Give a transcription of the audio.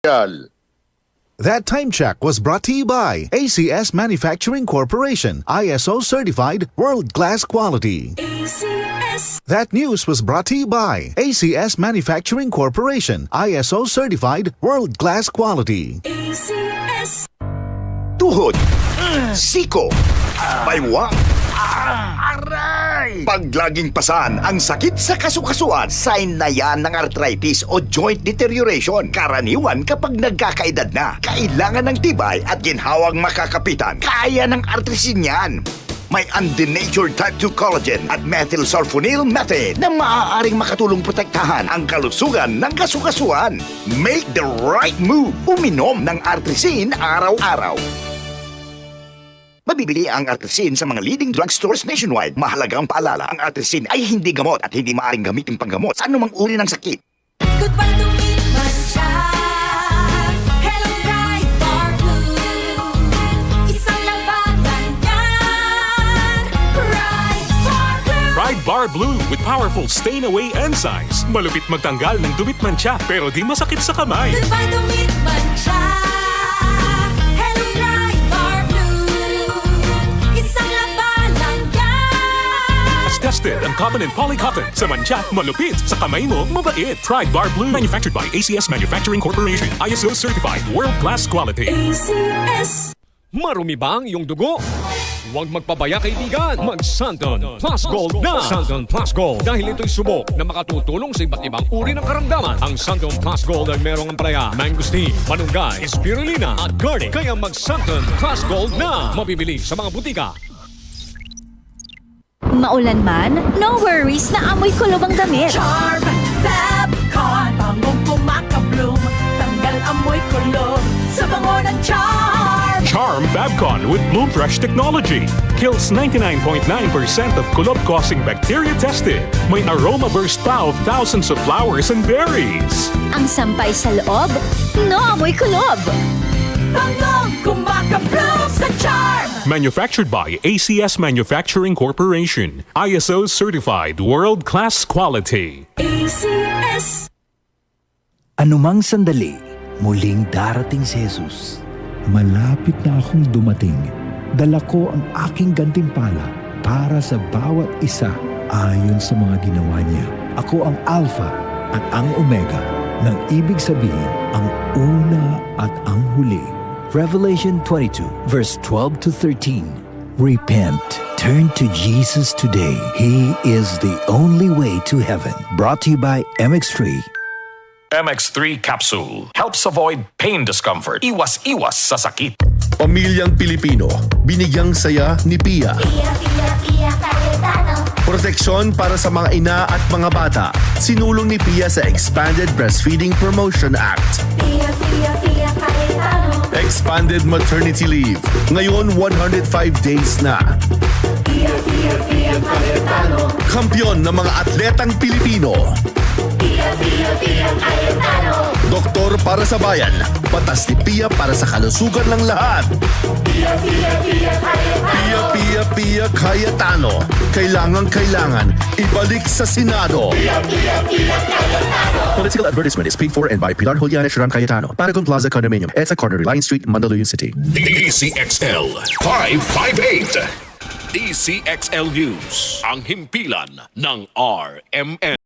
That time check was brought to you by ACS Manufacturing Corporation, ISO certified world-class quality. ACS. That news was brought to you by ACS Manufacturing Corporation, ISO certified world-class quality. ACS. Tuhod, siko, baywang, aray! Pag laging pasan ang sakit sa kasukasuan, sign na yan ng arthritis o joint deterioration. Karaniwan kapag nagkakaedad na, kailangan ng tibay at ginhawang makakapitan. Kaya ng artrisin yan. May undenatured type 2 collagen at methylsulfonyl methane na maaaring makatulong protektahan ang kalusugan ng kasukasuan. Make the right move. Uminom ng artrisin araw-araw. Mabibili ang artrisin sa mga leading drugstores nationwide. Mahalagang paalala, ang artrisin ay hindi gamot at hindi maaaring gamitin panggamot sa anumang uri ng sakit. Goodbye to me, Mancha. Hello, Pride Bar Blue. Isang labanan yan. Pride Bar Blue. Pride Bar Blue with powerful stain-away enzymes. Malupit magtanggal ng dubit mancha pero di masakit sa kamay. Goodbye to me, Mancha. Hello, Pride Bar Blue. Isang labanan yan. As tested ang Covenant Polycotton. Sa mancha, malupit. Sa kamay mo, mabait. Pride Bar Blue. Manufactured by ACS Manufacturing Corporation. ISO certified world-class quality. ACS. Marumi ba ang iyong dugo? Huwag magpabaya kaibigan. Mag-Santon Plus Gold na. Santon Plus Gold. Dahil ito'y subok na makatutulong sa iba't ibang uri ng karamdaman. Ang Santon Plus Gold ay merong ampalaya, mangosteen, manunggay, spirulina at garlic. Kaya mag-Santon Plus Gold na. Mabibili sa mga butika. Maulan man, no worries na amoy kulob ang damit. Charm Fabcon. Bangong kumakabloom. Tanggal amoy kulob sa bango ng Charm. Charm Fabcon with Bloom Fresh technology. Kills 99.9% of kulob-causing bacteria tested. May aroma burst pa of thousands of flowers and berries. Ang sampay sa loob, no amoy kulob. Bangong kumakabloom sa Charm. Manufactured by ACS Manufacturing Corporation. ISO certified world-class quality. ACS. Anumang sandali, muling darating si Jesus. Malapit na akong dumating. Dala ko ang aking gantimpala para sa bawat isa ayon sa mga ginawa niya. Ako ang Alpha at ang Omega, nang ibig sabihin ang una at ang huli. Revelation 22 verse 12 to 13. Repent. Turn to Jesus today. He is the only way to heaven. Brought to you by MX3. MX3 capsule helps avoid pain discomfort. Iwas-iwas sa sakit. Pamilyang Pilipino, binigyang saya ni Pia. Proteksyon para sa mga ina at mga bata. Sinulong ni Pia sa Expanded Breastfeeding Promotion Act. Expanded Maternity Leave. Ngayon 105 days na. Kampiyon ng mga atletang Pilipino. Doktor para sa bayan. Patas ni Pia para sa kalusugan ng lahat. Pia Cayetano. Kailangan ibalik sa Senado. Political advertisement is paid for and by Pilar Juliana Sharon Cayetano, Paragon Plaza Condominium, EDSA Corner, Reliance Street, Mandaluyong City. DCXL 558. DCXL News. Ang himpilan ng RMN.